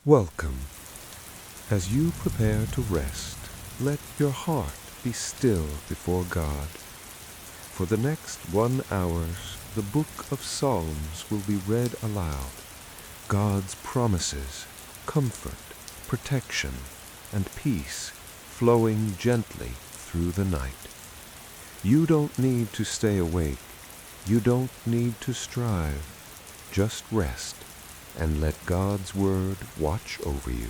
Welcome. As you prepare to rest, let your heart be still before God. For the next 1 hour, the book of Psalms will be read aloud. God's promises, comfort, protection, and peace flowing gently through the night. You don't need to stay awake. You don't need to strive. Just rest and let God's word watch over you.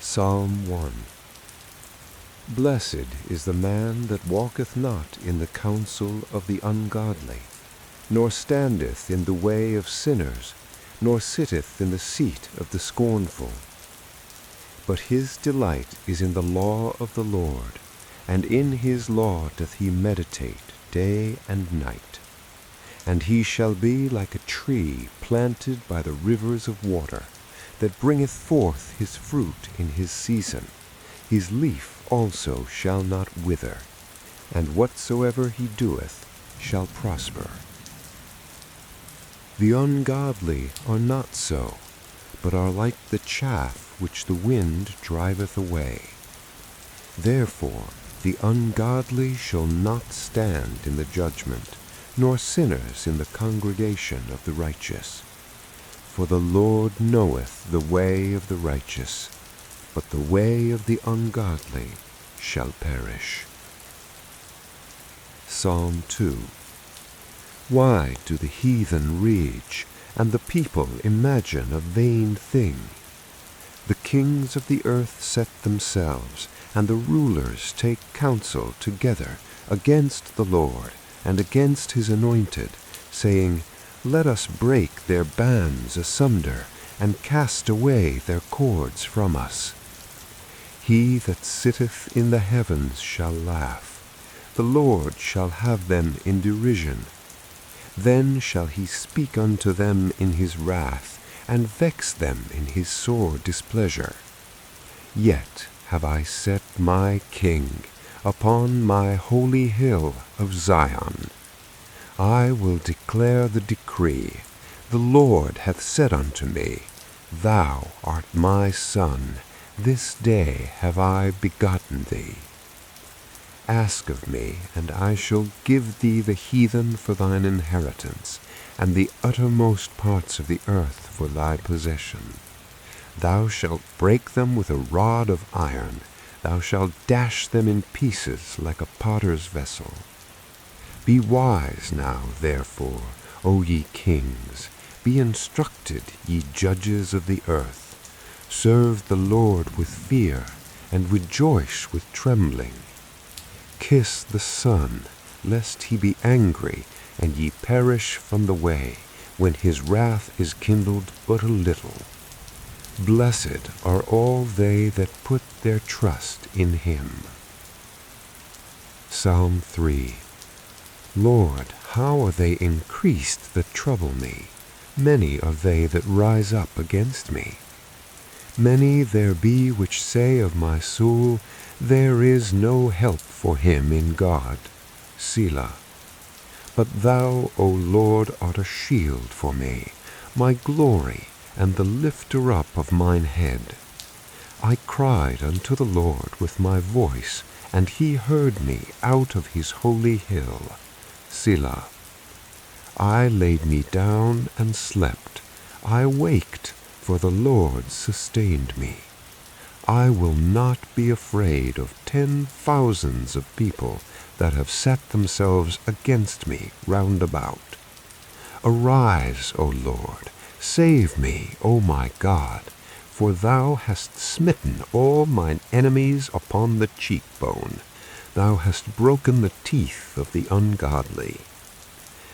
Psalm 1. Blessed is the man that walketh not in the counsel of the ungodly, nor standeth in the way of sinners, nor sitteth in the seat of the scornful. But his delight is in the law of the Lord, and in his law doth he meditate day and night. And he shall be like a tree planted by the rivers of water, that bringeth forth his fruit in his season. His leaf also shall not wither, and whatsoever he doeth shall prosper. The ungodly are not so, but are like the chaff which the wind driveth away. Therefore the ungodly shall not stand in the judgment, nor sinners in the congregation of the righteous. For the Lord knoweth the way of the righteous, but the way of the ungodly shall perish. Psalm 2. Why do the heathen rage, and the people imagine a vain thing? The kings of the earth set themselves, and the rulers take counsel together against the Lord, and against his anointed, saying, Let us break their bands asunder, and cast away their cords from us. He that sitteth in the heavens shall laugh. The Lord shall have them in derision. Then shall he speak unto them in his wrath, and vex them in his sore displeasure. Yet have I set my King upon my holy hill of Zion. I will declare the decree. The Lord hath said unto me, Thou art my son, this day have I begotten thee. Ask of me, and I shall give thee the heathen for thine inheritance, and the uttermost parts of the earth for thy possession. Thou shalt break them with a rod of iron, thou shalt dash them in pieces like a potter's vessel. Be wise now, therefore, O ye kings, be instructed, ye judges of the earth. Serve the Lord with fear, and rejoice with trembling. Kiss the Son, lest he be angry, and ye perish from the way, when his wrath is kindled but a little. Blessed are all they that put their trust in him. Psalm 3. Lord, how are they increased that trouble me? Many are they that rise up against me. Many there be which say of my soul, There is no help for him in God. Selah. But thou, O Lord, art a shield for me, my glory, and the lifter up of mine head. I cried unto the Lord with my voice, and he heard me out of his holy hill. Selah. I laid me down and slept. I waked, for the Lord sustained me. I will not be afraid of 10,000s of people that have set themselves against me round about. Arise, O Lord, save me, O my God, for thou hast smitten all mine enemies upon the cheekbone. Thou hast broken the teeth of the ungodly.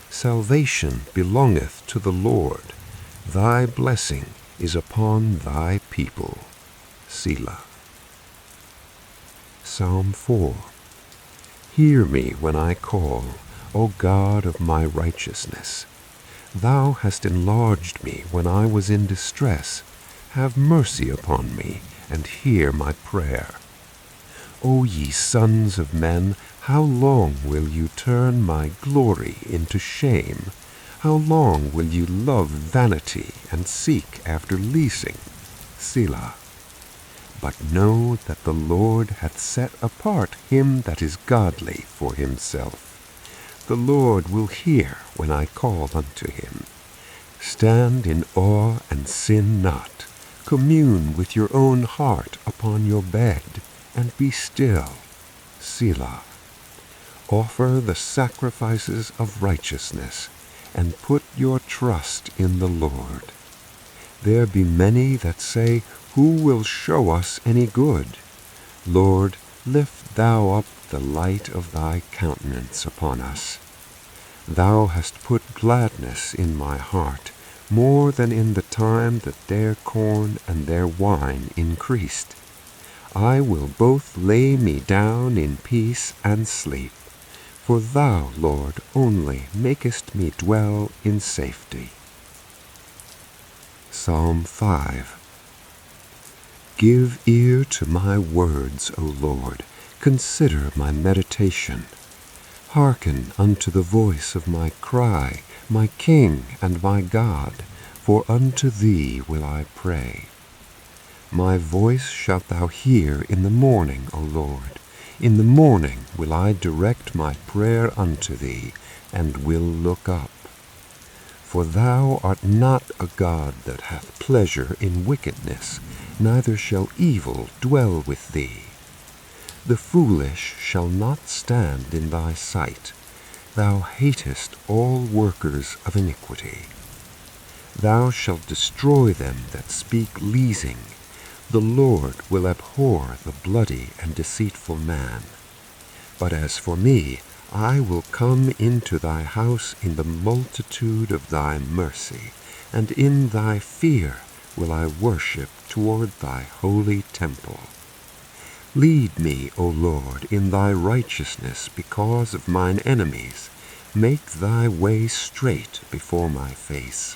Salvation belongeth to the Lord. Thy blessing is upon thy people. Selah. Psalm 4. Hear me when I call, O God of my righteousness. Thou hast enlarged me when I was in distress. Have mercy upon me, and hear my prayer. O ye sons of men, how long will you turn my glory into shame? How long will you love vanity and seek after leasing? Selah. But know that the Lord hath set apart him that is godly for himself. The Lord will hear when I call unto him. Stand in awe and sin not. Commune with your own heart upon your bed, and be still. Selah. Offer the sacrifices of righteousness, and put your trust in the Lord. There be many that say, Who will show us any good? Lord, lift thou up the light of thy countenance upon us. Thou hast put gladness in my heart, more than in the time that their corn and their wine increased. I will both lay me down in peace and sleep, for thou, Lord, only makest me dwell in safety. Psalm 5. Give ear to my words, O Lord, consider my meditation. Hearken unto the voice of my cry, my King and my God, for unto thee will I pray. My voice shalt thou hear in the morning, O Lord. In the morning will I direct my prayer unto thee, and will look up. For thou art not a God that hath pleasure in wickedness, neither shall evil dwell with thee. The foolish shall not stand in thy sight. Thou hatest all workers of iniquity. Thou shalt destroy them that speak leasing. The Lord will abhor the bloody and deceitful man. But as for me, I will come into thy house in the multitude of thy mercy, and in thy fear will I worship toward thy holy temple. Lead me, O Lord, in thy righteousness because of mine enemies. Make thy way straight before my face.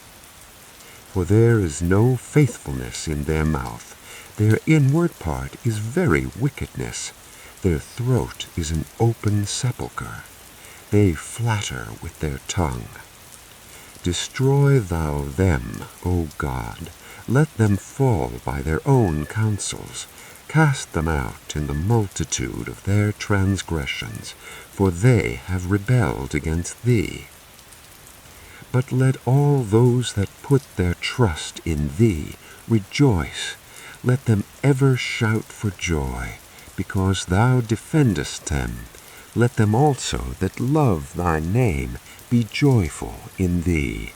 For there is no faithfulness in their mouth. Their inward part is very wickedness. Their throat is an open sepulchre. They flatter with their tongue. Destroy thou them, O God. Let them fall by their own counsels. Cast them out in the multitude of their transgressions, for they have rebelled against thee. But let all those that put their trust in thee rejoice. Let them ever shout for joy, because thou defendest them. Let them also that love thy name be joyful in thee.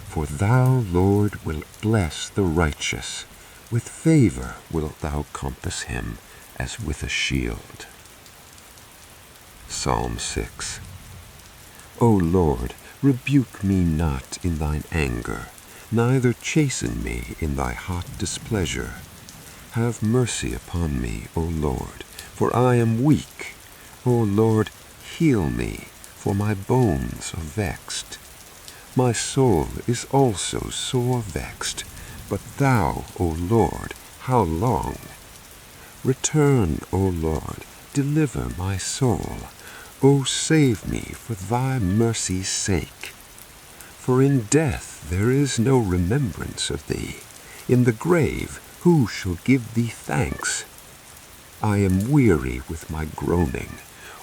For thou, Lord, wilt bless the righteous. With favor wilt thou compass him as with a shield. Psalm 6. O Lord, rebuke me not in thine anger, neither chasten me in thy hot displeasure. Have mercy upon me, O Lord, for I am weak. O Lord, heal me, for my bones are vexed. My soul is also sore vexed, but thou, O Lord, how long? Return, O Lord, deliver my soul. O save me for thy mercy's sake. For in death there is no remembrance of thee. In the grave who shall give thee thanks? I am weary with my groaning.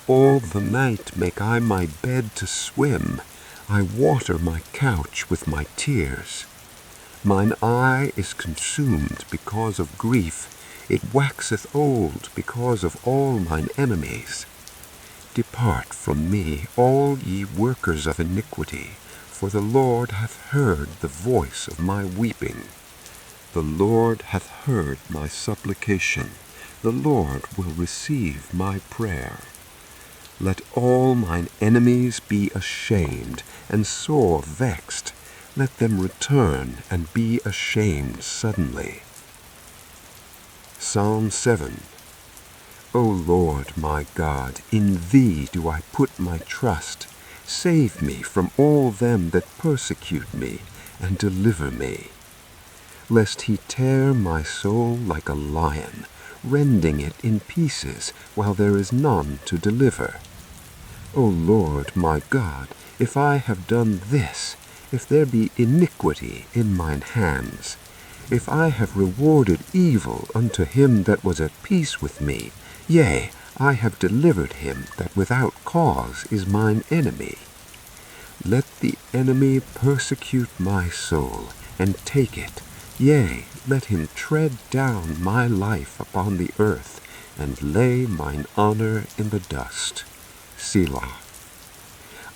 All the night make I my bed to swim. I water my couch with my tears. Mine eye is consumed because of grief. It waxeth old because of all mine enemies. Depart from me, all ye workers of iniquity, for the Lord hath heard the voice of my weeping. The Lord hath heard my supplication. The Lord will receive my prayer. Let all mine enemies be ashamed and sore vexed. Let them return and be ashamed suddenly. Psalm 7. O Lord my God, in thee do I put my trust. Save me from all them that persecute me, and deliver me. Lest he tear my soul like a lion, rending it in pieces, while there is none to deliver. O Lord my God, if I have done this, if there be iniquity in mine hands, if I have rewarded evil unto him that was at peace with me, yea, I have delivered him that without cause is mine enemy. Let the enemy persecute my soul, and take it, yea, let him tread down my life upon the earth, and lay mine honor in the dust. Selah.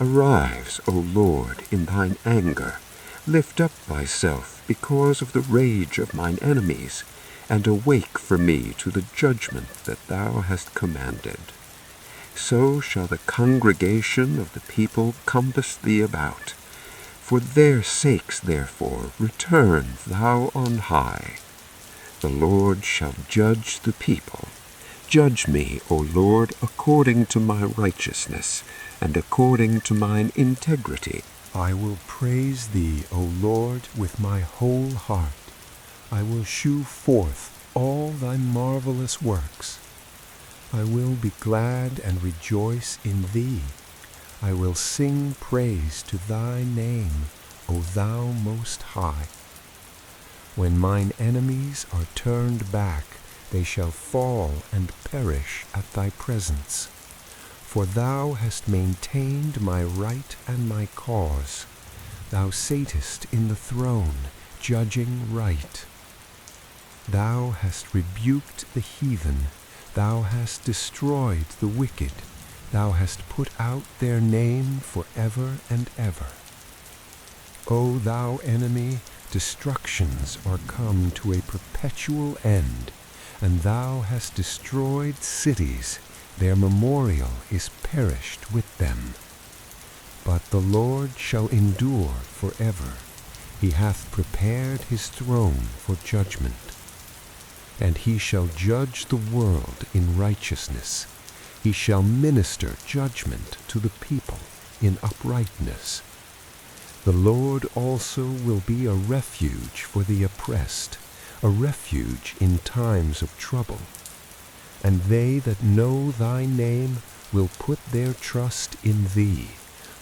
Arise, O Lord, in thine anger. Lift up thyself because of the rage of mine enemies, and awake for me to the judgment that thou hast commanded. So shall the congregation of the people compass thee about. For their sakes, therefore, return thou on high. The Lord shall judge the people. Judge me, O Lord, according to my righteousness, and according to mine integrity. I will praise thee, O Lord, with my whole heart. I will shew forth all thy marvelous works. I will be glad and rejoice in thee. I will sing praise to thy name, O thou most high. When mine enemies are turned back, they shall fall and perish at thy presence. For thou hast maintained my right and my cause. Thou satest in the throne, judging right. Thou hast rebuked the heathen. Thou hast destroyed the wicked. Thou hast put out their name forever and ever. O thou enemy, destructions are come to a perpetual end, and thou hast destroyed cities. Their memorial is perished with them. But the Lord shall endure forever. He hath prepared his throne for judgment. And he shall judge the world in righteousness. He shall minister judgment to the people in uprightness. The Lord also will be a refuge for the oppressed, a refuge in times of trouble. And they that know thy name will put their trust in thee.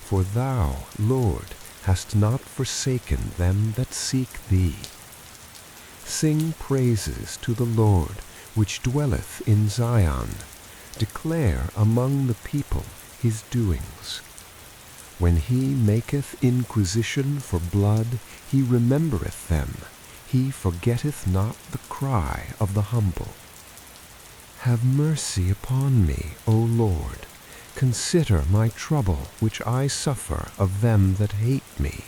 For thou, Lord, hast not forsaken them that seek thee. Sing praises to the Lord, which dwelleth in Zion. Declare among the people his doings. When he maketh inquisition for blood, he remembereth them. He forgetteth not the cry of the humble. Have mercy upon me, O Lord. Consider my trouble which I suffer of them that hate me,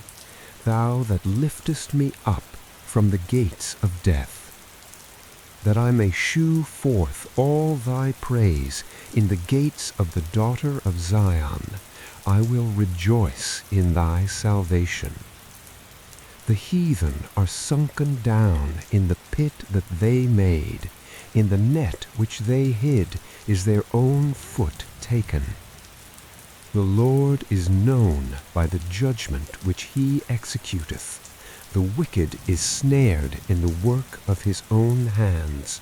thou that liftest me up from the gates of death, that I may shew forth all thy praise in the gates of the daughter of Zion. I will rejoice in thy salvation. The heathen are sunken down in the pit that they made. In the net which they hid is their own foot taken. The Lord is known by the judgment which he executeth. The wicked is snared in the work of his own hands.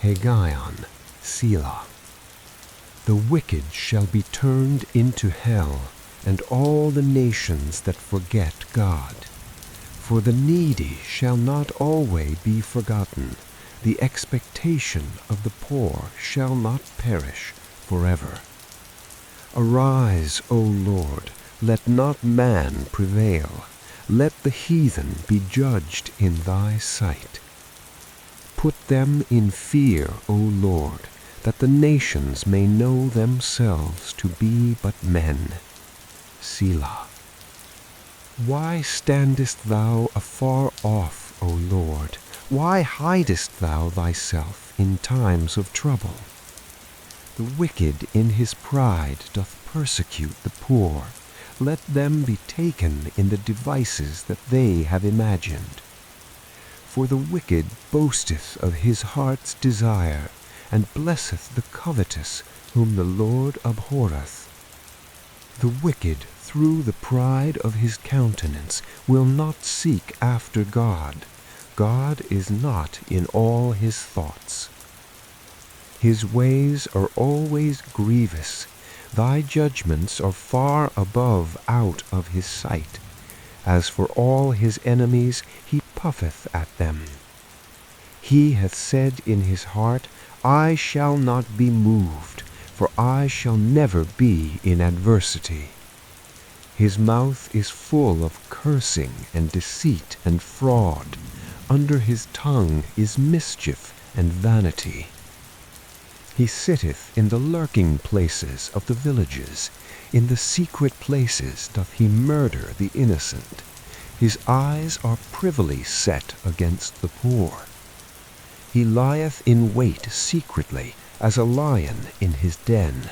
Hegion, Selah. The wicked shall be turned into hell, and all the nations that forget God. For the needy shall not always be forgotten. The expectation of the poor shall not perish forever. Arise, O Lord, let not man prevail. Let the heathen be judged in thy sight. Put them in fear, O Lord, that the nations may know themselves to be but men. Selah. Why standest thou afar off, O Lord? Why hidest thou thyself in times of trouble? The wicked in his pride doth persecute the poor. Let them be taken in the devices that they have imagined. For the wicked boasteth of his heart's desire, and blesseth the covetous, whom the Lord abhorreth. The wicked, through the pride of his countenance, will not seek after God. God is not in all his thoughts. His ways are always grievous. Thy judgments are far above out of his sight. As for all his enemies, he puffeth at them. He hath said in his heart, I shall not be moved, for I shall never be in adversity. His mouth is full of cursing and deceit and fraud. Under his tongue is mischief and vanity. He sitteth in the lurking places of the villages. In the secret places doth he murder the innocent. His eyes are privily set against the poor. He lieth in wait secretly, as a lion in his den.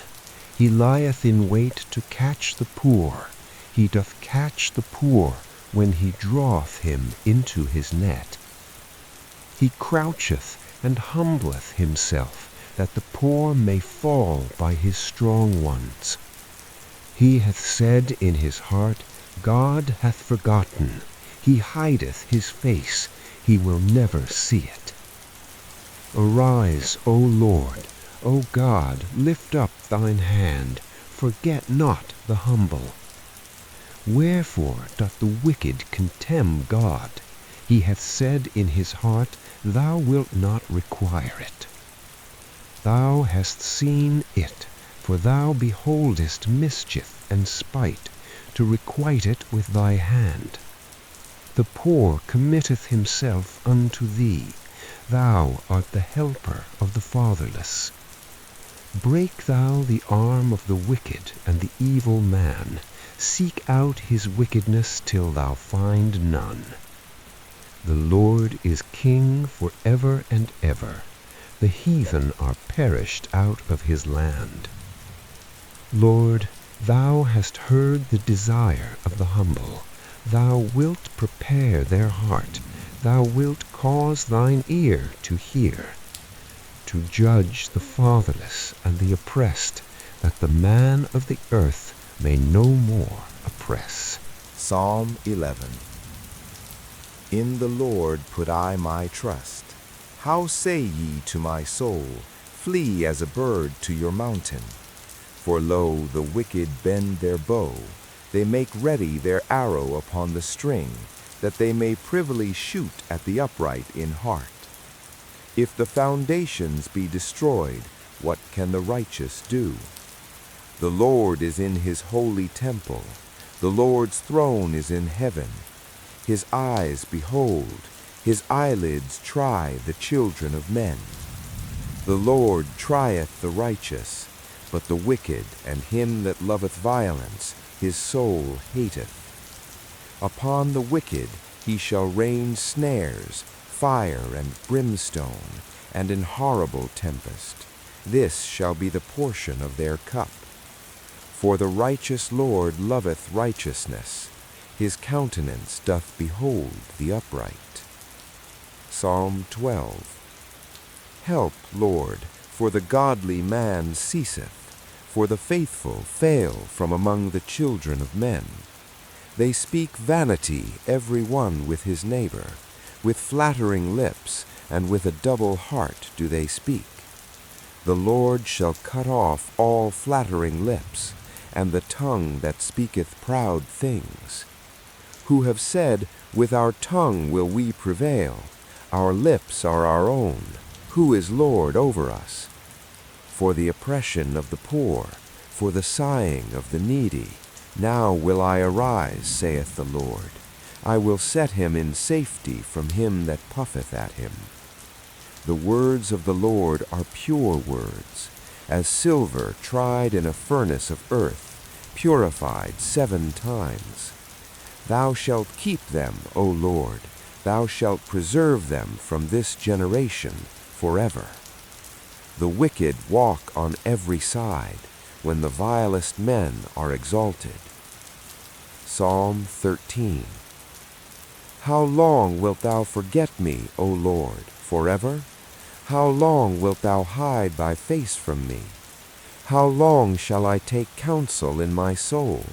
He lieth in wait to catch the poor. He doth catch the poor when he draweth him into his net. He croucheth and humbleth himself, that the poor may fall by his strong ones. He hath said in his heart, God hath forgotten. He hideth his face, he will never see it. Arise, O Lord, O God, lift up thine hand, forget not the humble. Wherefore doth the wicked contemn God? He hath said in his heart, Thou wilt not require it. Thou hast seen it, for thou beholdest mischief and spite, to requite it with thy hand. The poor committeth himself unto thee. Thou art the helper of the fatherless. Break thou the arm of the wicked and the evil man. Seek out his wickedness till thou find none. The Lord is king for ever and ever. The heathen are perished out of his land. Lord, thou hast heard the desire of the humble. Thou wilt prepare their heart. Thou wilt cause thine ear to hear, to judge the fatherless and the oppressed, that the man of the earth may no more oppress. Psalm 11. In the Lord put I my trust. How say ye to my soul, Flee as a bird to your mountain? For lo, the wicked bend their bow, they make ready their arrow upon the string, that they may privily shoot at the upright in heart. If the foundations be destroyed, what can the righteous do? The Lord is in his holy temple. The Lord's throne is in heaven. His eyes behold, his eyelids try the children of men. The Lord trieth the righteous, but the wicked and him that loveth violence his soul hateth. Upon the wicked he shall rain snares, fire and brimstone, and an horrible tempest. This shall be the portion of their cup. For the righteous Lord loveth righteousness. His countenance doth behold the upright. Psalm 12. Help, Lord, for the godly man ceaseth, for the faithful fail from among the children of men. They speak vanity every one with his neighbor, with flattering lips, and with a double heart do they speak. The Lord shall cut off all flattering lips, and the tongue that speaketh proud things. Who have said, With our tongue will we prevail, our lips are our own, who is Lord over us? For the oppression of the poor, for the sighing of the needy, now will I arise, saith the Lord. I will set him in safety from him that puffeth at him. The words of the Lord are pure words, as silver tried in a furnace of earth, purified 7 times. Thou shalt keep them, O Lord, thou shalt preserve them from this generation forever. The wicked walk on every side, when the vilest men are exalted. Psalm 13. How long wilt thou forget me, O Lord, forever? How long wilt thou hide thy face from me? How long shall I take counsel in my soul,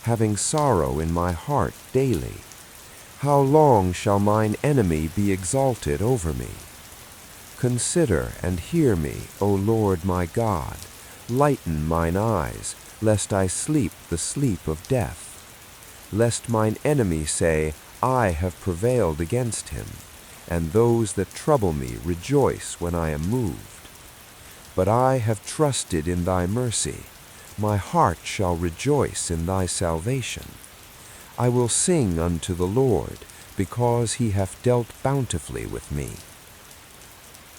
having sorrow in my heart daily? How long shall mine enemy be exalted over me? Consider and hear me, O Lord my God. Lighten mine eyes, lest I sleep the sleep of death. lest mine enemy say, I have prevailed against him, and those that trouble me rejoice when I am moved. But I have trusted in thy mercy. My heart shall rejoice in thy salvation. I will sing unto the Lord, because he hath dealt bountifully with me.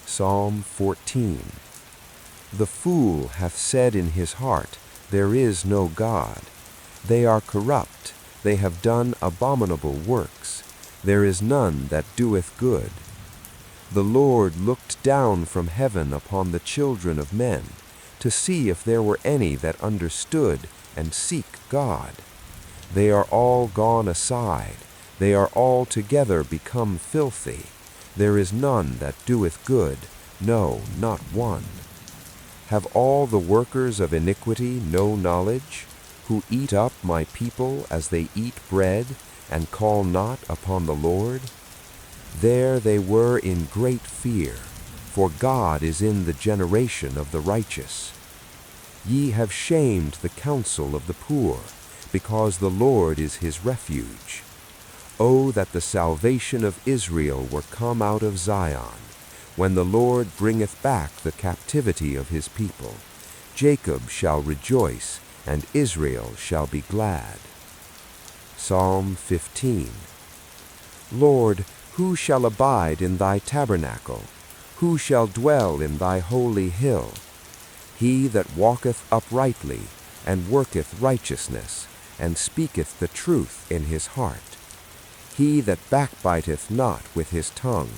Psalm 14. The fool hath said in his heart, There is no God. They are corrupt, they have done abominable works. There is none that doeth good. The Lord looked down from heaven upon the children of men, to see if there were any that understood and seek God. They are all gone aside, they are altogether become filthy. There is none that doeth good, no, not one. Have all the workers of iniquity no knowledge, who eat up my people as they eat bread, and call not upon the Lord? There they were in great fear, for God is in the generation of the righteous. Ye have shamed the counsel of the poor, because the Lord is his refuge. O that the salvation of Israel were come out of Zion, when the Lord bringeth back the captivity of his people. Jacob shall rejoice, and Israel shall be glad. Psalm 15. Lord, who shall abide in thy tabernacle? Who shall dwell in thy holy hill? He that walketh uprightly, and worketh righteousness, and speaketh the truth in his heart. He that backbiteth not with his tongue,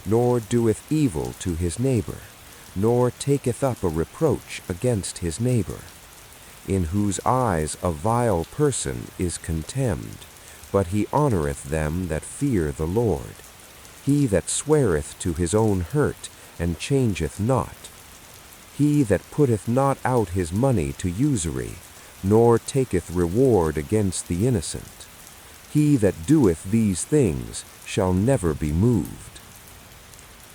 nor doeth evil to his neighbor, nor taketh up a reproach against his neighbor, in whose eyes a vile person is contemned, but he honoreth them that fear the Lord. He that sweareth to his own hurt, and changeth not. He that putteth not out his money to usury, nor taketh reward against the innocent. He that doeth these things shall never be moved.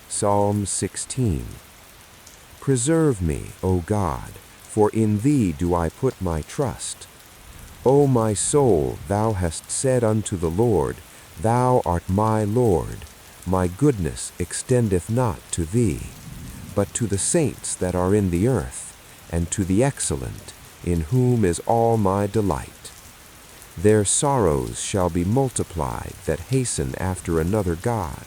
Psalm 16. Preserve me, O God, for in thee do I put my trust. O my soul, thou hast said unto the Lord, Thou art my Lord. My goodness extendeth not to thee, but to the saints that are in the earth, and to the excellent, in whom is all my delight. Their sorrows shall be multiplied that hasten after another God.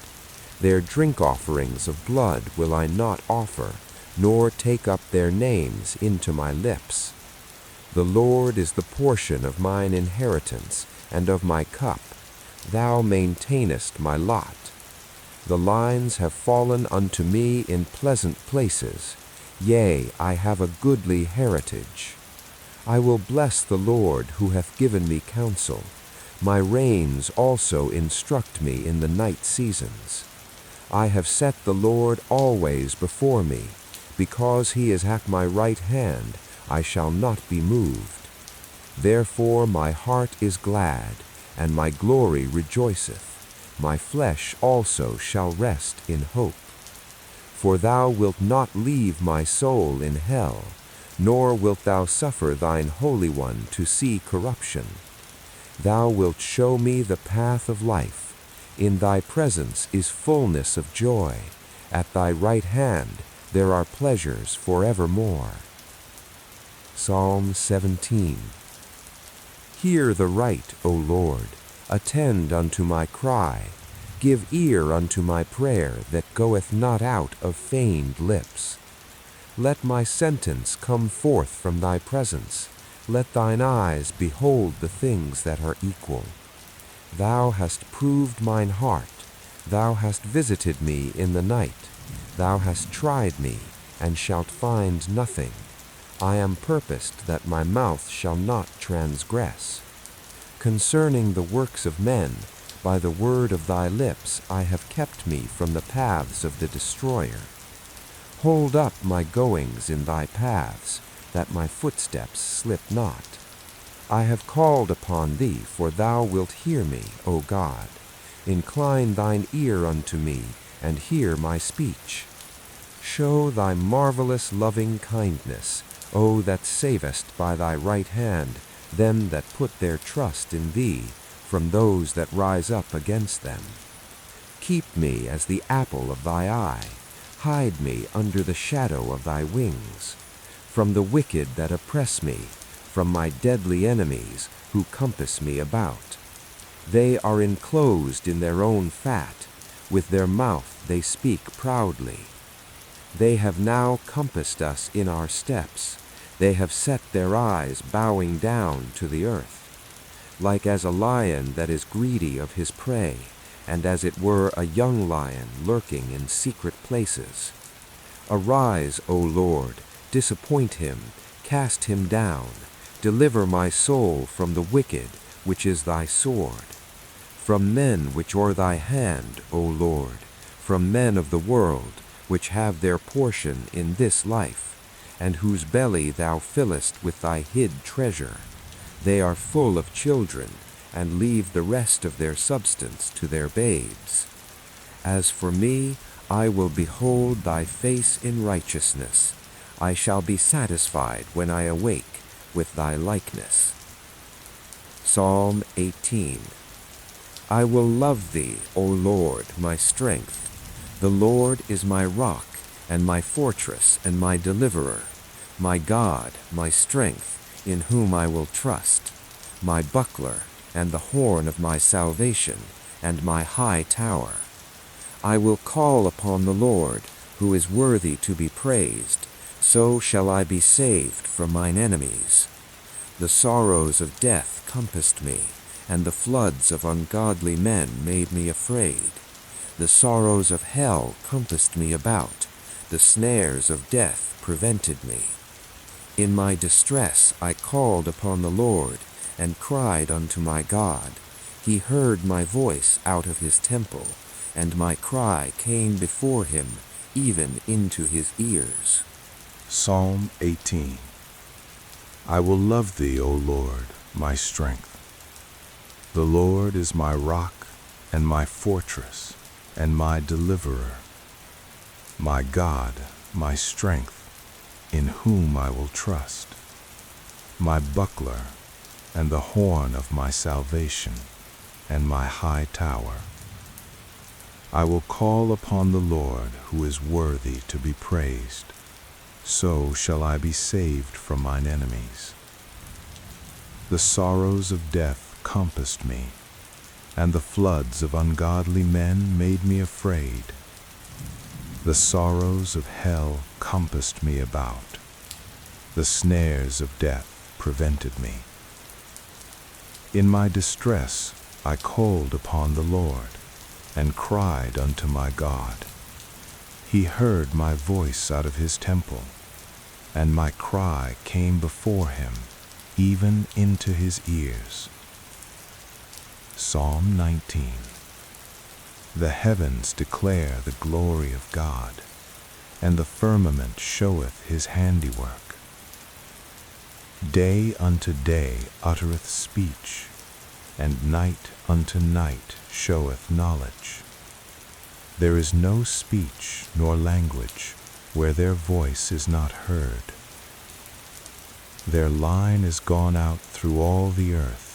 Their drink offerings of blood will I not offer, nor take up their names into my lips. The Lord is the portion of mine inheritance, and of my cup. Thou maintainest my lot. The lines have fallen unto me in pleasant places. Yea, I have a goodly heritage. I will bless the Lord who hath given me counsel. My reins also instruct me in the night seasons. I have set the Lord always before me. Because he is at my right hand, I shall not be moved. Therefore my heart is glad, and my glory rejoiceth. My flesh also shall rest in hope. For thou wilt not leave my soul in hell, nor wilt thou suffer thine Holy One to see corruption. Thou wilt show me the path of life. In thy presence is fullness of joy. At thy right hand there are pleasures forevermore. Psalm 17. Hear the right, O Lord. Attend unto my cry. Give ear unto my prayer that goeth not out of feigned lips. Let my sentence come forth from thy presence. Let thine eyes behold the things that are equal. Thou hast proved mine heart. Thou hast visited me in the night. Thou hast tried me, and shalt find nothing. I am purposed that my mouth shall not transgress. Concerning the works of men, by the word of thy lips I have kept me from the paths of the destroyer. Hold up my goings in thy paths, that my footsteps slip not. I have called upon thee, for thou wilt hear me, O God. Incline thine ear unto me, and hear my speech. Show thy marvelous loving kindness, O that savest by thy right hand them that put their trust in thee, from those that rise up against them. Keep me as the apple of thy eye. Hide me under the shadow of thy wings. From the wicked that oppress me, from my deadly enemies who compass me about. They are enclosed in their own fat. With their mouth they speak proudly. They have now compassed us in our steps. They have set their eyes bowing down to the earth. Like as a lion that is greedy of his prey, and as it were a young lion lurking in secret places. Arise, O Lord, disappoint him, cast him down. Deliver my soul from the wicked, which is thy sword. From men which are thy hand, O Lord, from men of the world, which have their portion in this life, and whose belly thou fillest with thy hid treasure. They are full of children, and leave the rest of their substance to their babes. As for me, I will behold thy face in righteousness. I shall be satisfied when I awake with thy likeness. Psalm 18. I will love thee, O Lord, my strength. The Lord is my rock, and my fortress, and my deliverer, my God, my strength, in whom I will trust, my buckler, and the horn of my salvation, and my high tower. I will call upon the Lord, who is worthy to be praised. So shall I be saved from mine enemies. The sorrows of death compassed me, and the floods of ungodly men made me afraid. The sorrows of hell compassed me about. The snares of death prevented me. In my distress I called upon the Lord, and cried unto my God. He heard my voice out of his temple, and my cry came before him, even into his ears. Psalm 18. I will love thee, O Lord, my strength. The Lord is my rock, and my fortress, and my deliverer, my God, my strength, in whom I will trust, my buckler, and the horn of my salvation, and my high tower. I will call upon the Lord, who is worthy to be praised. So shall I be saved from mine enemies. The sorrows of death compassed me, and the floods of ungodly men made me afraid. The sorrows of hell compassed me about. The snares of death prevented me. In my distress I called upon the Lord, and cried unto my God. He heard my voice out of his temple, and my cry came before him, even into his ears. Psalm 19. The heavens declare the glory of God, and the firmament showeth his handiwork. Day unto day uttereth speech, and night unto night showeth knowledge. There is no speech nor language where their voice is not heard. Their line is gone out through all the earth,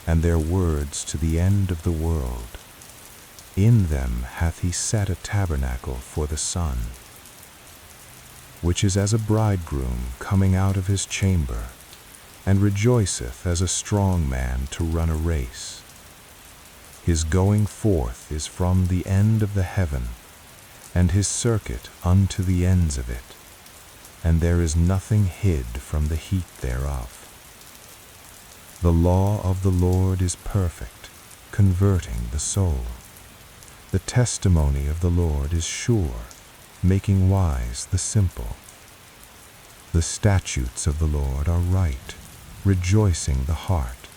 and their words to the end of the world. In them hath he set a tabernacle for the sun, which is as a bridegroom coming out of his chamber, and rejoiceth as a strong man to run a race. His going forth is from the end of the heaven, and his circuit unto the ends of it, and there is nothing hid from the heat thereof. The law of the Lord is perfect, converting the soul. The testimony of the Lord is sure, making wise the simple. The statutes of the Lord are right, rejoicing the heart.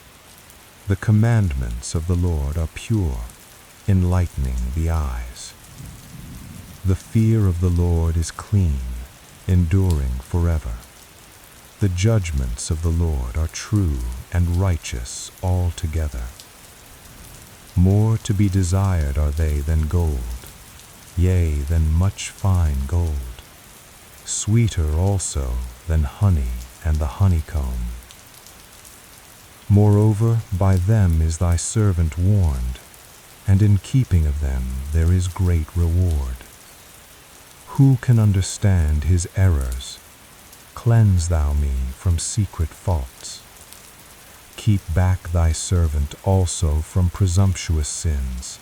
The commandments of the Lord are pure, enlightening the eyes. The fear of the Lord is clean, enduring forever. The judgments of the Lord are true and righteous altogether. More to be desired are they than gold, yea, than much fine gold, sweeter also than honey and the honeycomb. Moreover, by them is thy servant warned, and in keeping of them there is great reward. Who can understand his errors? Cleanse thou me from secret faults. Keep back thy servant also from presumptuous sins.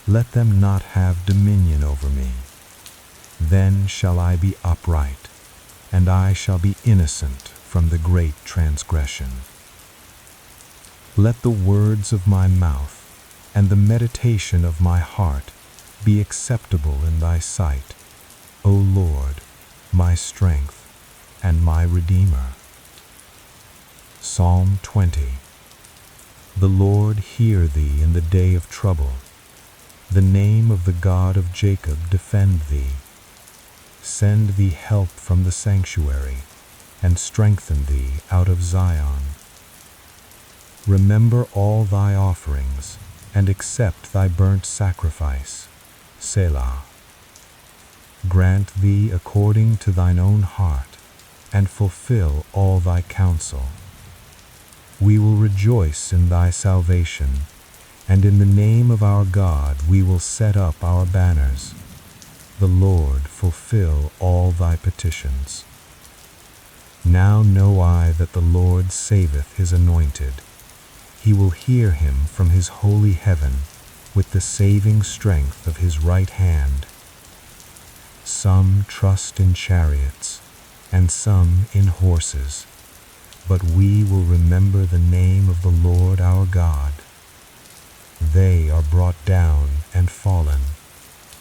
Let them not have dominion over me. Then shall I be upright, and I shall be innocent from the great transgression. Let the words of my mouth and the meditation of my heart be acceptable in thy sight, O Lord, my strength and my Redeemer. Psalm 20. The Lord hear thee in the day of trouble. The name of the God of Jacob defend thee. Send thee help from the sanctuary, and strengthen thee out of Zion. Remember all thy offerings, and accept thy burnt sacrifice. Selah. Grant thee according to thine own heart, and fulfill all thy counsel. We will rejoice in thy salvation, and in the name of our God we will set up our banners. The Lord fulfill all thy petitions. Now know I that the Lord saveth his anointed. He will hear him from his holy heaven with the saving strength of his right hand. Some trust in chariots, and some in horses, but we will remember the name of the Lord our God. They are brought down and fallen,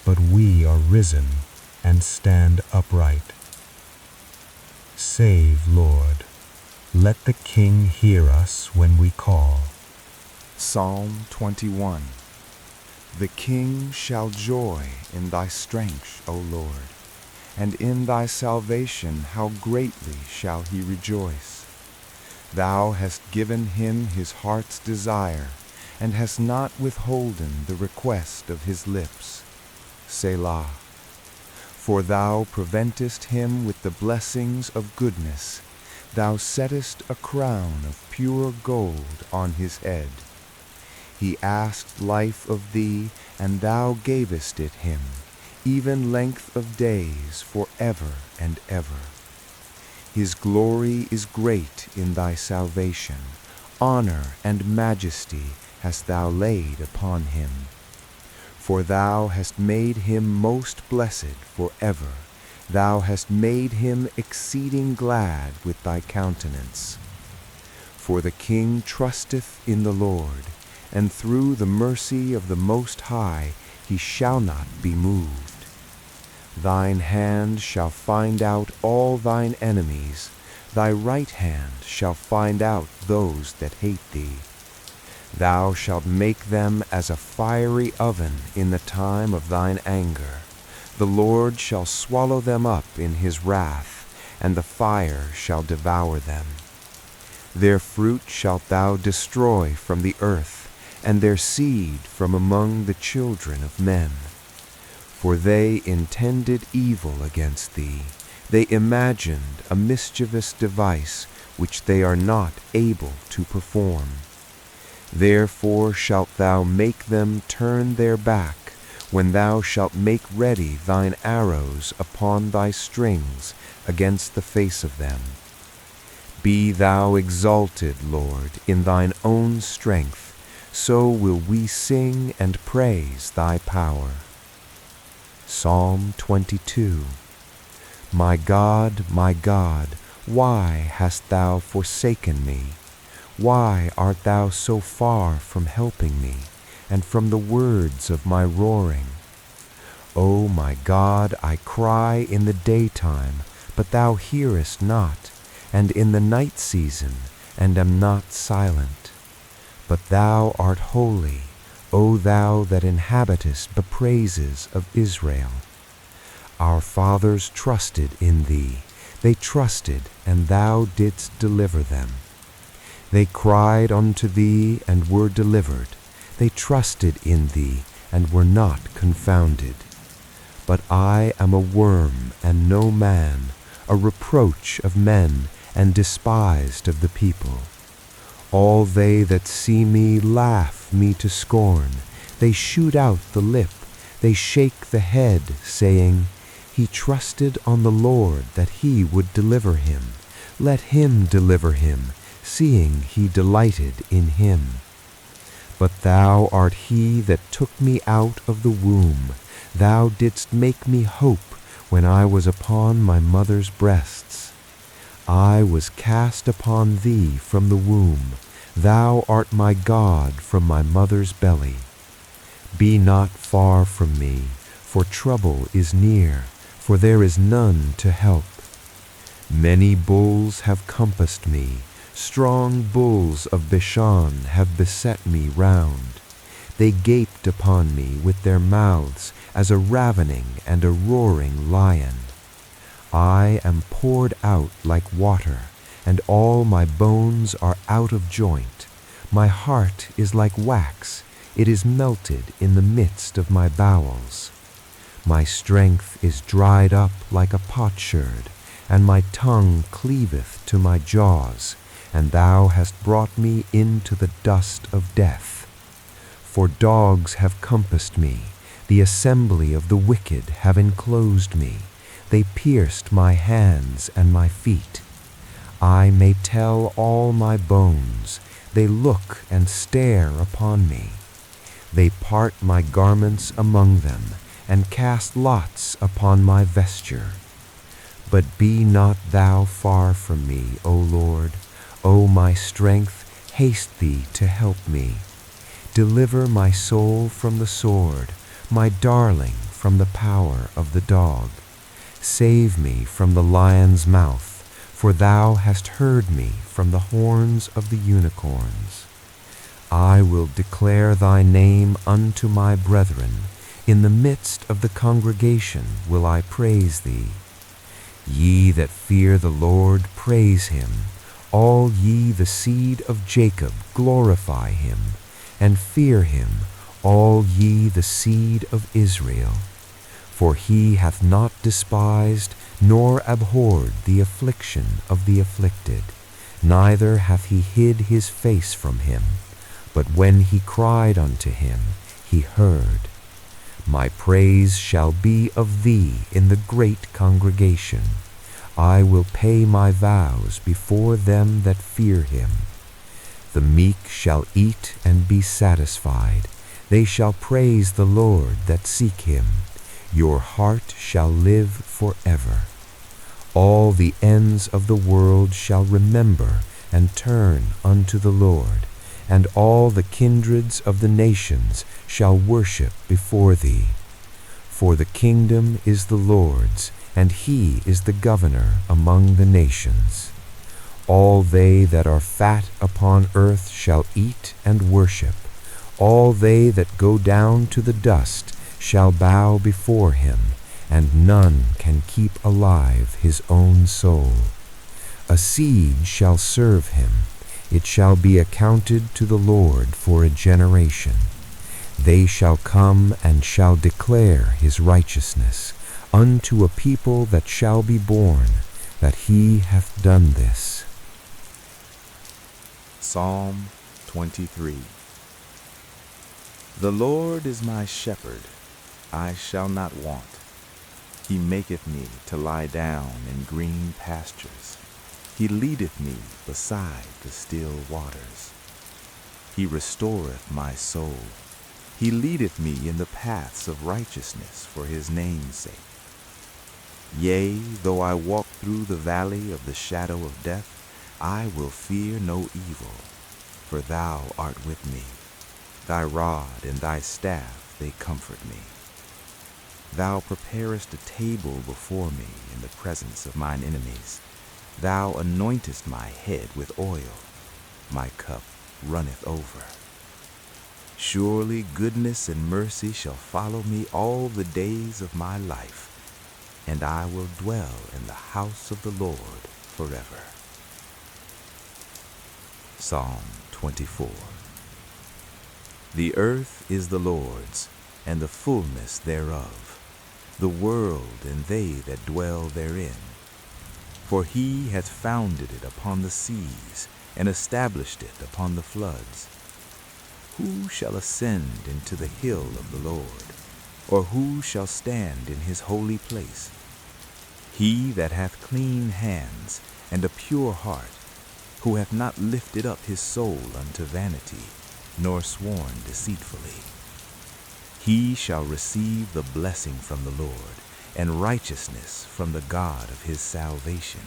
but we are risen and stand upright. Save, Lord. Let the King hear us when we call. Psalm 21. The king shall joy in thy strength, O Lord, and in thy salvation how greatly shall he rejoice. Thou hast given him his heart's desire, and hast not withholden the request of his lips. Selah. For thou preventest him with the blessings of goodness. Thou settest a crown of pure gold on his head. He asked life of thee, and thou gavest it him, even length of days for ever and ever. His glory is great in thy salvation. Honor and majesty hast thou laid upon him. For thou hast made him most blessed for ever. Thou hast made him exceeding glad with thy countenance. For the king trusteth in the Lord, and through the mercy of the Most High he shall not be moved. Thine hand shall find out all thine enemies. Thy right hand shall find out those that hate thee. Thou shalt make them as a fiery oven in the time of thine anger. The Lord shall swallow them up in his wrath, and the fire shall devour them. Their fruit shalt thou destroy from the earth, and their seed from among the children of men. For they intended evil against thee. They imagined a mischievous device which they are not able to perform. Therefore shalt thou make them turn their back, when thou shalt make ready thine arrows upon thy strings against the face of them. Be thou exalted, Lord, in thine own strength, so will we sing and praise thy power. Psalm 22. My God, why hast thou forsaken me? Why art thou so far from helping me, and from the words of my roaring? O my God, I cry in the daytime, but thou hearest not, and in the night season, and am not silent. But thou art holy, O thou that inhabitest the praises of Israel. Our fathers trusted in thee. They trusted, and thou didst deliver them. They cried unto thee, and were delivered. They trusted in thee, and were not confounded. But I am a worm, and no man, a reproach of men, and despised of the people. All they that see me laugh me to scorn. They shoot out the lip, they shake the head, saying, He trusted on the Lord that he would deliver him. Let him deliver him, seeing he delighted in him. But thou art he that took me out of the womb. Thou didst make me hope when I was upon my mother's breasts. I was cast upon thee from the womb. Thou art my God from my mother's belly. Be not far from me, for trouble is near, for there is none to help. Many bulls have compassed me, strong bulls of Bashan have beset me round. They gaped upon me with their mouths as a ravening and a roaring lion. I am poured out like water, and all my bones are out of joint. My heart is like wax, it is melted in the midst of my bowels. My strength is dried up like a potsherd, and my tongue cleaveth to my jaws, and thou hast brought me into the dust of death. For dogs have compassed me, the assembly of the wicked have enclosed me. They pierced my hands and my feet. I may tell all my bones, they look and stare upon me. They part my garments among them, and cast lots upon my vesture. But be not thou far from me, O Lord. O my strength, haste thee to help me. Deliver my soul from the sword, my darling from the power of the dog. Save me from the lion's mouth, for thou hast heard me from the horns of the unicorns. I will declare thy name unto my brethren. In the midst of the congregation will I praise thee. Ye that fear the Lord, praise him. All ye the seed of Jacob, glorify him. And fear him, all ye the seed of Israel. For he hath not despised, nor abhorred the affliction of the afflicted, neither hath he hid his face from him. But when he cried unto him, he heard. My praise shall be of thee in the great congregation. I will pay my vows before them that fear him. The meek shall eat and be satisfied. They shall praise the Lord that seek him. Your heart shall live forever. All the ends of the world shall remember and turn unto the Lord, and all the kindreds of the nations shall worship before thee. For the kingdom is the Lord's, and he is the governor among the nations. All they that are fat upon earth shall eat and worship. All they that go down to the dust shall bow before him, and none can keep alive his own soul. A seed shall serve him. It shall be accounted to the Lord for a generation. They shall come and shall declare his righteousness unto a people that shall be born, that he hath done this. Psalm 23. The Lord is my shepherd, I shall not want. He maketh me to lie down in green pastures. He leadeth me beside the still waters. He restoreth my soul. He leadeth me in the paths of righteousness for his name's sake. Yea, though I walk through the valley of the shadow of death, I will fear no evil, for thou art with me. Thy rod and thy staff, they comfort me. Thou preparest a table before me in the presence of mine enemies. Thou anointest my head with oil. My cup runneth over. Surely goodness and mercy shall follow me all the days of my life, and I will dwell in the house of the Lord forever. Psalm 24. The earth is the Lord's, and the fullness thereof, the world and they that dwell therein. For he hath founded it upon the seas, and established it upon the floods. Who shall ascend into the hill of the Lord? Or who shall stand in his holy place? He that hath clean hands and a pure heart, who hath not lifted up his soul unto vanity, nor sworn deceitfully. He shall receive the blessing from the Lord, and righteousness from the God of his salvation.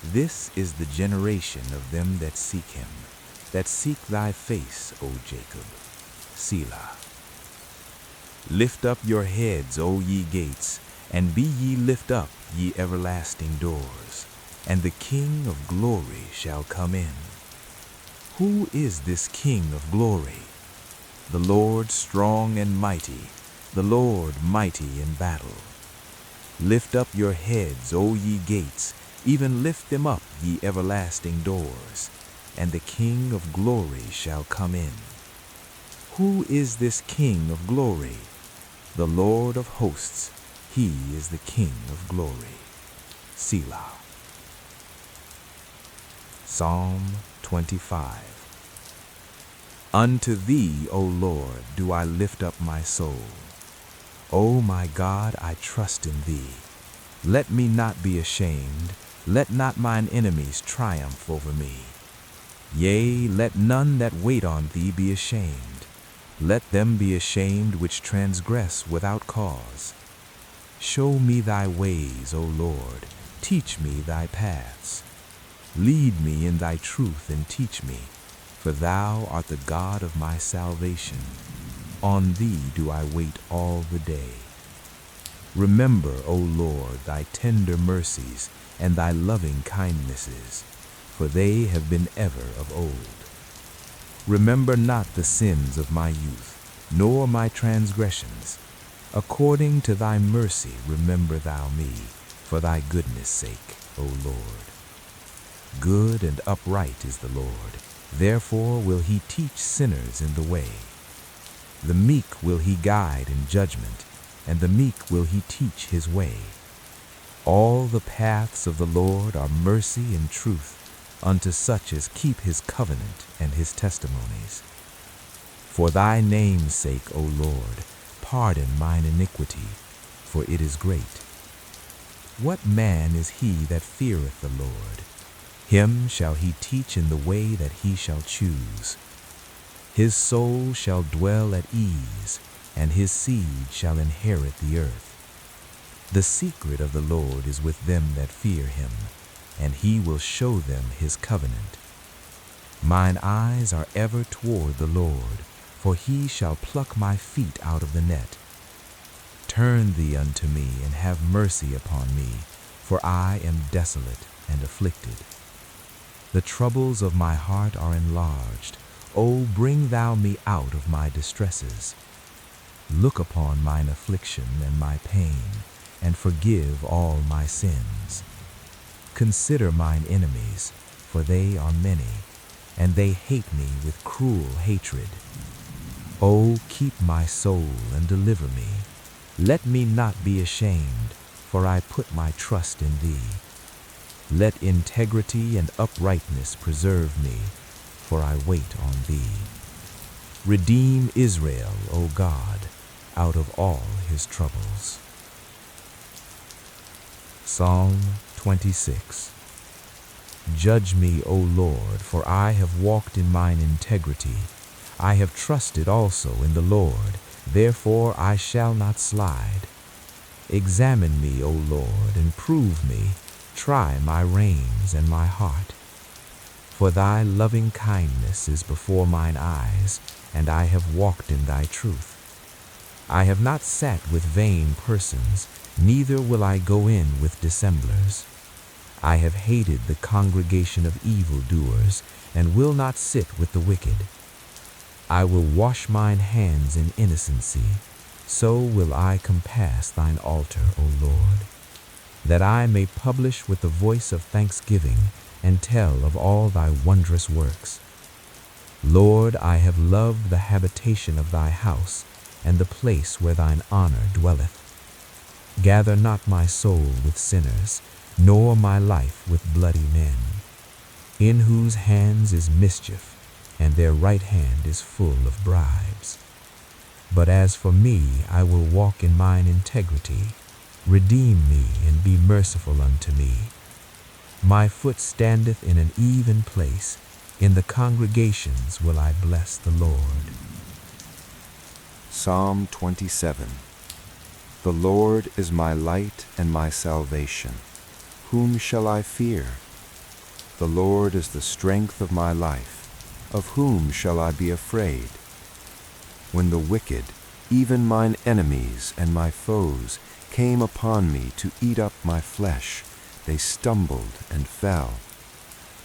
This is the generation of them that seek him, that seek thy face, O Jacob. Selah. Lift up your heads, O ye gates, and be ye lift up, ye everlasting doors, and the King of glory shall come in. Who is this King of glory? The Lord strong and mighty, the Lord mighty in battle. Lift up your heads, O ye gates, even lift them up, ye everlasting doors, and the King of glory shall come in. Who is this King of glory? The Lord of hosts, he is the King of glory. Selah. Psalm 25. Unto thee, O Lord, do I lift up my soul. O my God, I trust in thee. Let me not be ashamed, let not mine enemies triumph over me. Yea, let none that wait on thee be ashamed. Let them be ashamed which transgress without cause. Show me thy ways, O Lord, teach me thy paths. Lead me in thy truth and teach me, for thou art the God of my salvation. On thee do I wait all the day. Remember, O Lord, thy tender mercies and thy loving kindnesses, for they have been ever of old. Remember not the sins of my youth, nor my transgressions. According to thy mercy remember thou me, for thy goodness' sake, O Lord. Good and upright is the Lord, therefore will he teach sinners in the way. The meek will he guide in judgment, and the meek will he teach his way. All the paths of the Lord are mercy and truth unto such as keep his covenant and his testimonies. For thy name's sake, O Lord, pardon mine iniquity, for it is great. What man is he that feareth the Lord? Him shall he teach in the way that he shall choose. His soul shall dwell at ease, and his seed shall inherit the earth. The secret of the Lord is with them that fear him, and he will show them his covenant. Mine eyes are ever toward the Lord, for he shall pluck my feet out of the net. Turn thee unto me, and have mercy upon me, for I am desolate and afflicted. The troubles of my heart are enlarged. O bring thou me out of my distresses. Look upon mine affliction and my pain, and forgive all my sins. Consider mine enemies, for they are many, and they hate me with cruel hatred. O keep my soul and deliver me. Let me not be ashamed, for I put my trust in thee. Let integrity and uprightness preserve me, for I wait on thee. Redeem Israel, O God, out of all his troubles. Psalm 26. Judge me, O Lord, for I have walked in mine integrity. I have trusted also in the Lord, therefore I shall not slide. Examine me, O Lord, and prove me. Try my reins and my heart. For thy loving kindness is before mine eyes, and I have walked in thy truth. I have not sat with vain persons, neither will I go in with dissemblers. I have hated the congregation of evildoers, and will not sit with the wicked. I will wash mine hands in innocency, so will I compass thine altar, O Lord, that I may publish with the voice of thanksgiving, and tell of all thy wondrous works. Lord, I have loved the habitation of thy house, and the place where thine honor dwelleth. Gather not my soul with sinners, nor my life with bloody men. in whose hands is mischief, and their right hand is full of bribes. But as for me, I will walk in mine integrity. Redeem me, and be merciful unto me. My foot standeth in an even place. In the congregations will I bless the Lord. Psalm 27. The Lord is my light and my salvation. Whom shall I fear? The Lord is the strength of my life. Of whom shall I be afraid? When the wicked, even mine enemies and my foes, came upon me to eat up my flesh, they stumbled and fell.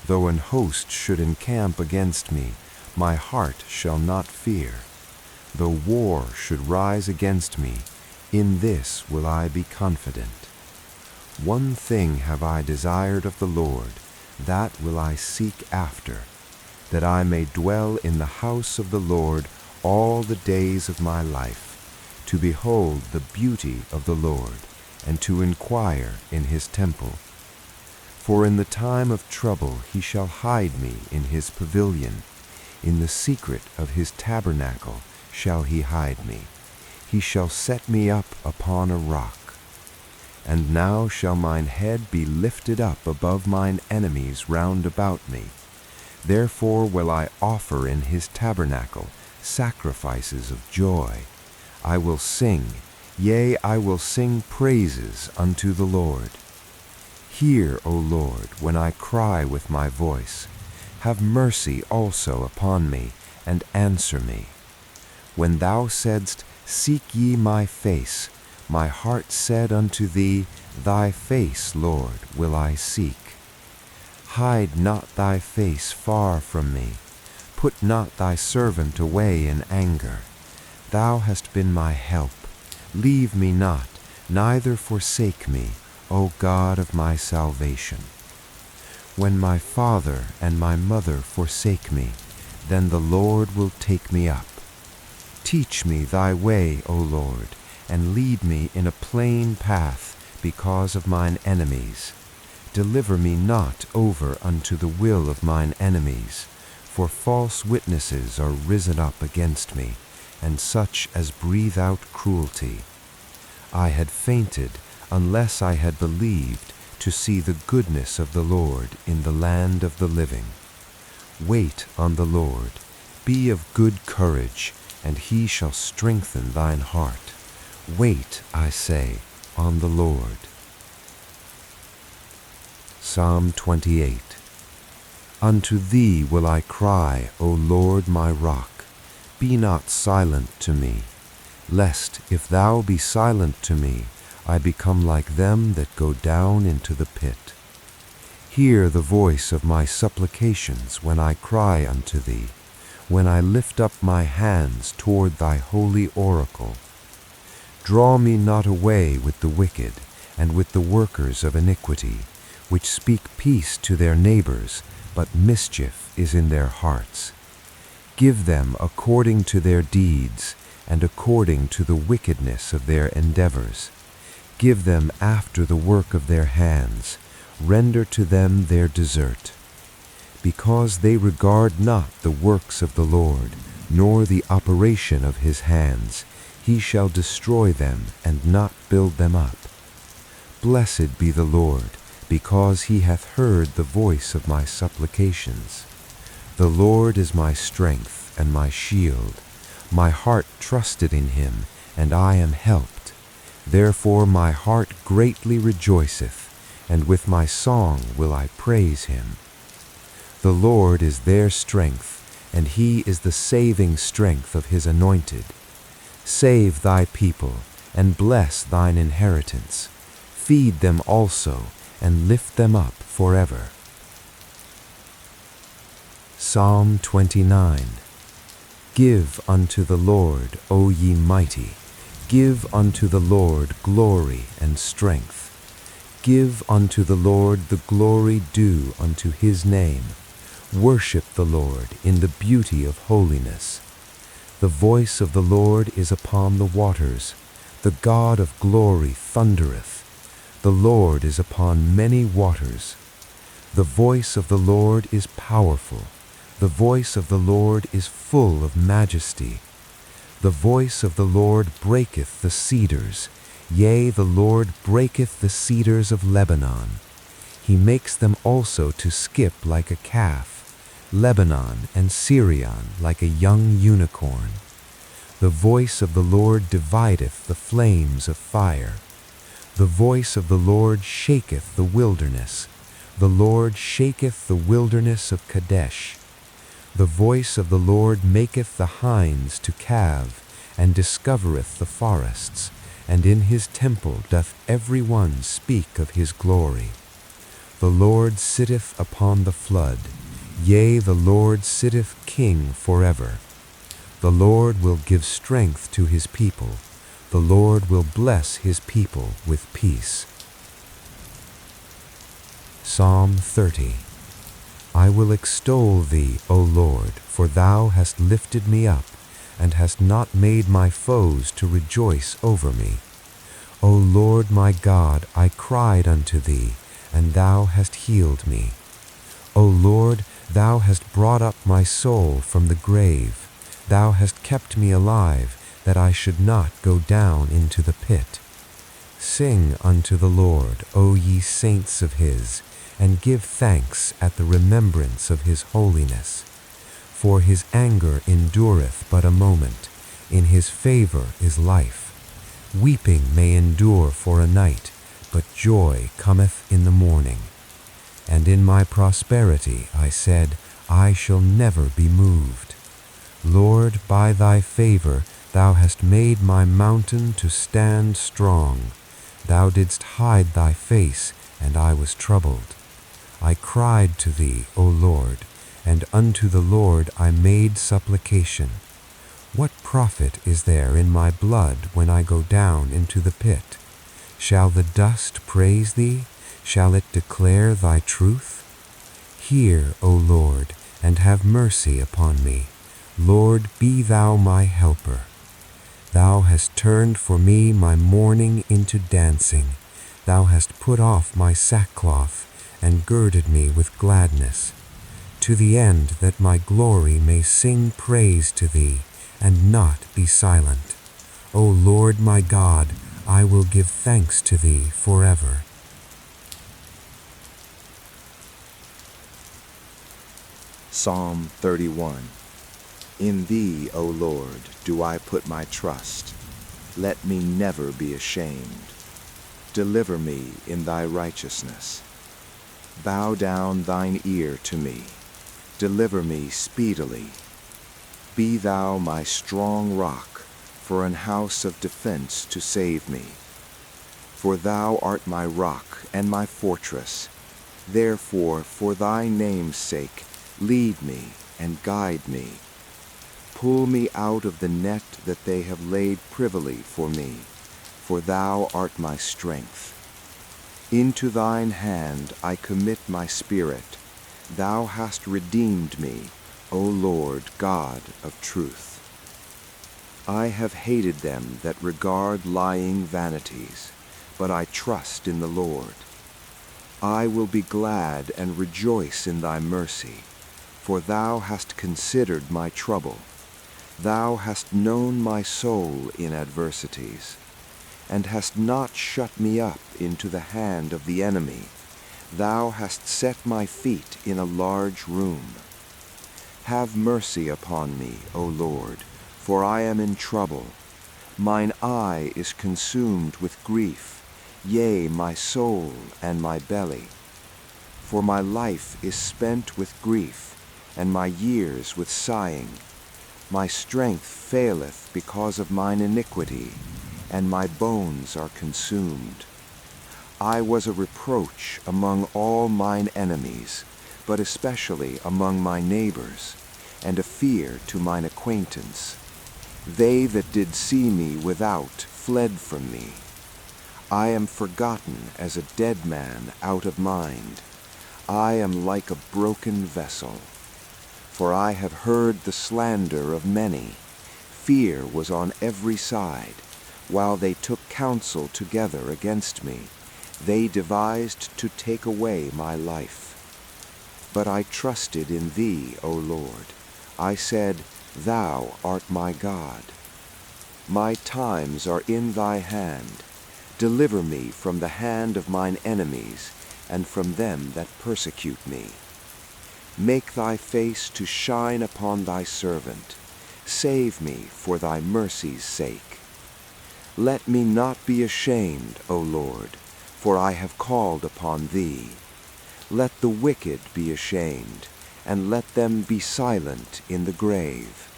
Though an host should encamp against me, my heart shall not fear. Though war should rise against me, in this will I be confident. One thing have I desired of the Lord, that will I seek after, that I may dwell in the house of the Lord all the days of my life, to behold the beauty of the Lord, and to inquire in his temple. For in the time of trouble he shall hide me in his pavilion. In the secret of his tabernacle shall he hide me. He shall set me up upon a rock. And now shall mine head be lifted up above mine enemies round about me. Therefore will I offer in his tabernacle sacrifices of joy. I will sing, yea, I will sing praises unto the Lord. Hear, O Lord, when I cry with my voice. Have mercy also upon me, and answer me. When thou saidst, Seek ye my face, my heart said unto thee, Thy face, Lord, will I seek. Hide not thy face far from me. Put not thy servant away in anger. Thou hast been my help. Leave me not, neither forsake me, O God of my salvation. When my father and my mother forsake me, then the Lord will take me up. Teach me thy way, O Lord, and lead me in a plain path because of mine enemies. Deliver me not over unto the will of mine enemies, for false witnesses are risen up against me, and such as breathe out cruelty. I had fainted unless I had believed to see the goodness of the Lord in the land of the living. Wait on the Lord, be of good courage, and he shall strengthen thine heart. Wait, I say, on the Lord. Psalm 28. Unto thee will I cry, O Lord my rock. Be not silent to me, lest, if thou be silent to me, I become like them that go down into the pit. Hear the voice of my supplications when I cry unto thee, when I lift up my hands toward thy holy oracle. Draw me not away with the wicked, and with the workers of iniquity, which speak peace to their neighbors, but mischief is in their hearts. Give them according to their deeds, and according to the wickedness of their endeavors. Give them after the work of their hands. Render to them their desert. Because they regard not the works of the Lord, nor the operation of his hands, he shall destroy them and not build them up. Blessed be the Lord, because he hath heard the voice of my supplications. The Lord is my strength and my shield. My heart trusted in him, and I am helped. Therefore my heart greatly rejoiceth, and with my song will I praise him. The Lord is their strength, and he is the saving strength of his anointed. Save thy people, and bless thine inheritance. Feed them also, and lift them up forever. Psalm 29. Give unto the Lord, O ye mighty. Give unto the Lord glory and strength. Give unto the Lord the glory due unto his name. Worship the Lord in the beauty of holiness. The voice of the Lord is upon the waters. The God of glory thundereth. The Lord is upon many waters. The voice of the Lord is powerful. The voice of the Lord is full of majesty. The voice of the Lord breaketh the cedars. Yea, the Lord breaketh the cedars of Lebanon. He makes them also to skip like a calf, Lebanon and Syrian like a young unicorn. The voice of the Lord divideth the flames of fire. The voice of the Lord shaketh the wilderness. The Lord shaketh the wilderness of Kadesh. The voice of the Lord maketh the hinds to calve, and discovereth the forests, and in his temple doth every one speak of his glory. The Lord sitteth upon the flood, yea, the Lord sitteth king forever. The Lord will give strength to his people. The Lord will bless his people with peace. Psalm 30. I will extol thee, O Lord, for thou hast lifted me up, and hast not made my foes to rejoice over me. O Lord my God, I cried unto thee, and thou hast healed me. O Lord, thou hast brought up my soul from the grave. Thou hast kept me alive, that I should not go down into the pit. Sing unto the Lord, O ye saints of his, and give thanks at the remembrance of his holiness. For his anger endureth but a moment, in his favor is life. Weeping may endure for a night, but joy cometh in the morning. And in my prosperity I said, I shall never be moved. Lord, by thy favor thou hast made my mountain to stand strong. Thou didst hide thy face, and I was troubled. I cried to thee, O Lord, and unto the Lord I made supplication. What profit is there in my blood when I go down into the pit? Shall the dust praise thee? Shall it declare thy truth? Hear, O Lord, and have mercy upon me. Lord, be thou my helper. Thou hast turned for me my mourning into dancing. Thou hast put off my sackcloth, and girded me with gladness, to the end that my glory may sing praise to thee, and not be silent. O Lord my God, I will give thanks to thee forever. Psalm 31. In thee, O Lord, do I put my trust. Let me never be ashamed. Deliver me in thy righteousness. Bow down thine ear to me. Deliver me speedily. Be thou my strong rock, for an house of defense to save me. For thou art my rock and my fortress. Therefore, for thy name's sake, lead me and guide me. Pull me out of the net that they have laid privily for me, for thou art my strength. Into thine hand I commit my spirit. Thou hast redeemed me, O Lord God of truth. I have hated them that regard lying vanities, but I trust in the Lord. I will be glad and rejoice in thy mercy, for thou hast considered my trouble. Thou hast known my soul in adversities, and hast not shut me up into the hand of the enemy. Thou hast set my feet in a large room. Have mercy upon me, O Lord, for I am in trouble. Mine eye is consumed with grief, yea, my soul and my belly. For my life is spent with grief, and my years with sighing. My strength faileth because of mine iniquity, and my bones are consumed. I was a reproach among all mine enemies, but especially among my neighbors, and a fear to mine acquaintance. They that did see me without fled from me. I am forgotten as a dead man out of mind. I am like a broken vessel. For I have heard the slander of many. Fear was on every side. While they took counsel together against me, they devised to take away my life. But I trusted in thee, O Lord. I said, Thou art my God. My times are in thy hand. Deliver me from the hand of mine enemies, and from them that persecute me. Make thy face to shine upon thy servant. Save me for thy mercy's sake. Let me not be ashamed, O Lord, for I have called upon thee. Let the wicked be ashamed, and let them be silent in the grave.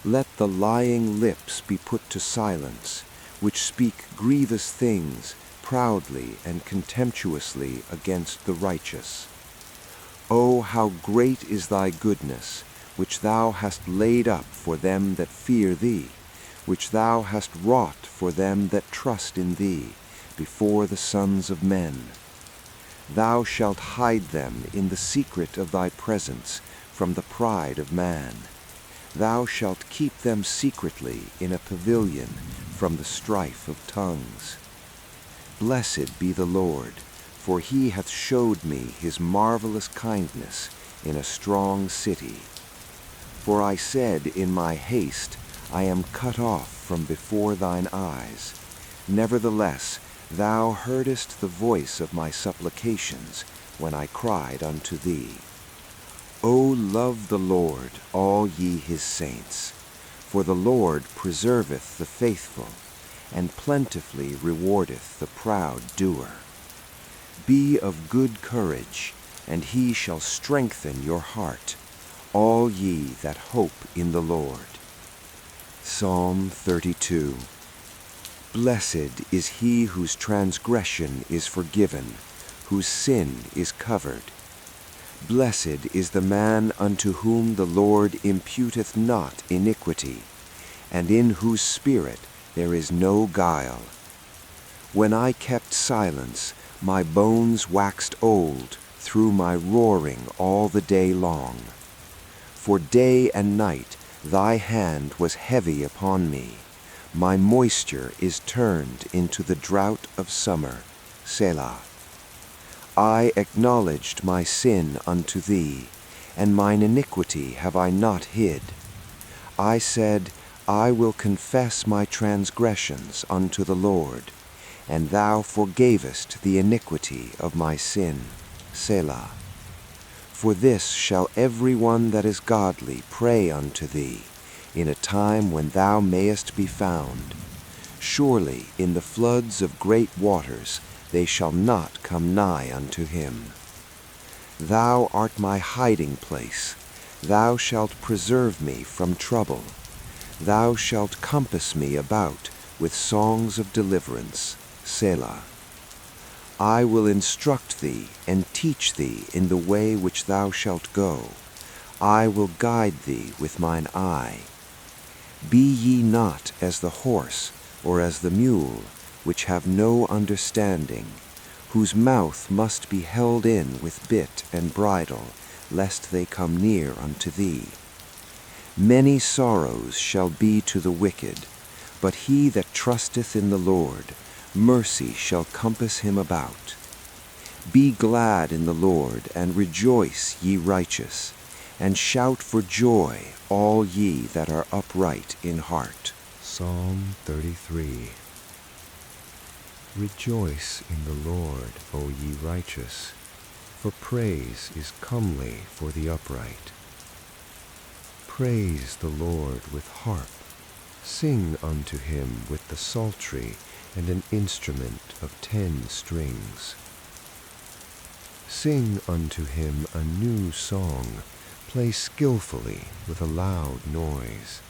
Let the lying lips be put to silence, which speak grievous things proudly and contemptuously against the righteous. O how great is thy goodness, which thou hast laid up for them that fear thee, which thou hast wrought for them that trust in thee, before the sons of men. Thou shalt hide them in the secret of thy presence from the pride of man. Thou shalt keep them secretly in a pavilion from the strife of tongues. Blessed be the Lord, for he hath showed me his marvelous kindness in a strong city. For I said in my haste, I am cut off from before thine eyes. Nevertheless, thou heardest the voice of my supplications when I cried unto thee. O love the Lord, all ye his saints, for the Lord preserveth the faithful, and plentifully rewardeth the proud doer. Be of good courage, and he shall strengthen your heart, all ye that hope in the Lord. Psalm 32. Blessed is he whose transgression is forgiven, whose sin is covered. Blessed is the man unto whom the Lord imputeth not iniquity, and in whose spirit there is no guile. When I kept silence, my bones waxed old through my roaring all the day long. For day and night thy hand was heavy upon me. My moisture is turned into the drought of summer. Selah. I acknowledged my sin unto thee, and mine iniquity have I not hid. I said, I will confess my transgressions unto the Lord, and thou forgavest the iniquity of my sin. Selah. For this shall every one that is godly pray unto thee, in a time when thou mayest be found. Surely in the floods of great waters they shall not come nigh unto him. Thou art my hiding place. Thou shalt preserve me from trouble. Thou shalt compass me about with songs of deliverance. Selah. I will instruct thee and teach thee in the way which thou shalt go. I will guide thee with mine eye. Be ye not as the horse or as the mule, which have no understanding, whose mouth must be held in with bit and bridle, lest they come near unto thee. Many sorrows shall be to the wicked, but he that trusteth in the Lord, mercy shall compass him about. Be glad in the Lord, and rejoice, ye righteous, and shout for joy, all ye that are upright in heart. Psalm 33. Rejoice in the Lord, O ye righteous, for praise is comely for the upright. Praise the Lord with harp. Sing unto him with the psaltery and an instrument of 10 strings. Sing unto him a new song. Play skillfully with a loud noise.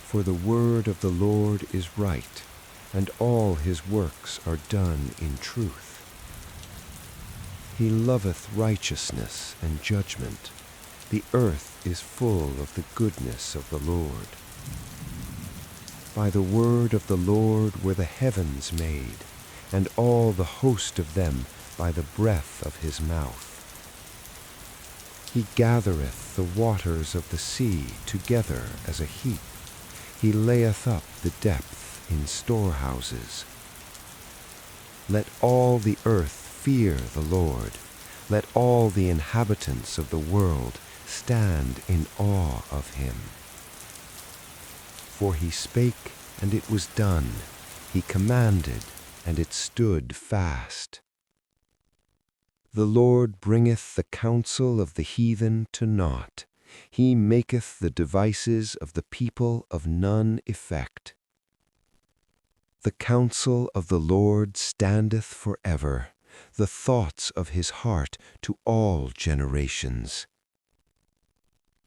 For the word of the Lord is right, and all his works are done in truth. He loveth righteousness and judgment. The earth is full of the goodness of the Lord. By the word of the Lord were the heavens made, and all the host of them by the breath of his mouth. He gathereth the waters of the sea together as a heap. He layeth up the depth in storehouses. Let all the earth fear the Lord. Let all the inhabitants of the world stand in awe of him. For he spake, and it was done. He commanded, and it stood fast. The Lord bringeth the counsel of the heathen to naught. He maketh the devices of the people of none effect. The counsel of the Lord standeth forever, the thoughts of his heart to all generations.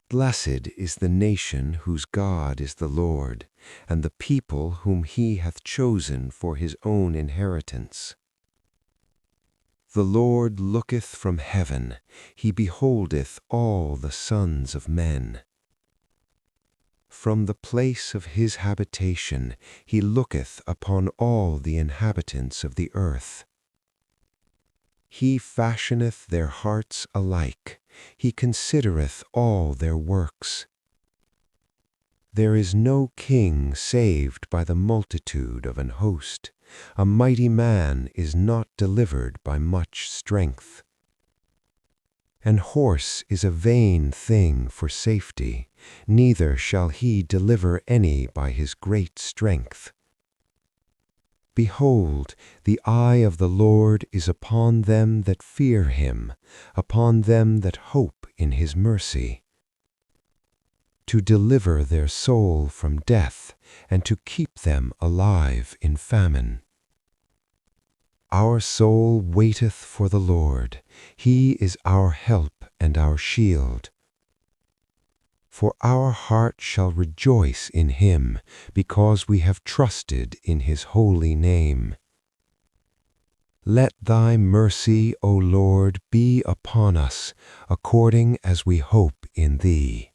Blessed is the nation whose God is the Lord, and the people whom he hath chosen for his own inheritance. The Lord looketh from heaven, he beholdeth all the sons of men. From the place of his habitation he looketh upon all the inhabitants of the earth. He fashioneth their hearts alike, he considereth all their works. There is no king saved by the multitude of an host. A mighty man is not delivered by much strength. An horse is a vain thing for safety, neither shall he deliver any by his great strength. Behold, the eye of the Lord is upon them that fear him, upon them that hope in his mercy, to deliver their soul from death, and to keep them alive in famine. Our soul waiteth for the Lord, he is our help and our shield. For our heart shall rejoice in him, because we have trusted in his holy name. Let thy mercy, O Lord, be upon us, according as we hope in thee.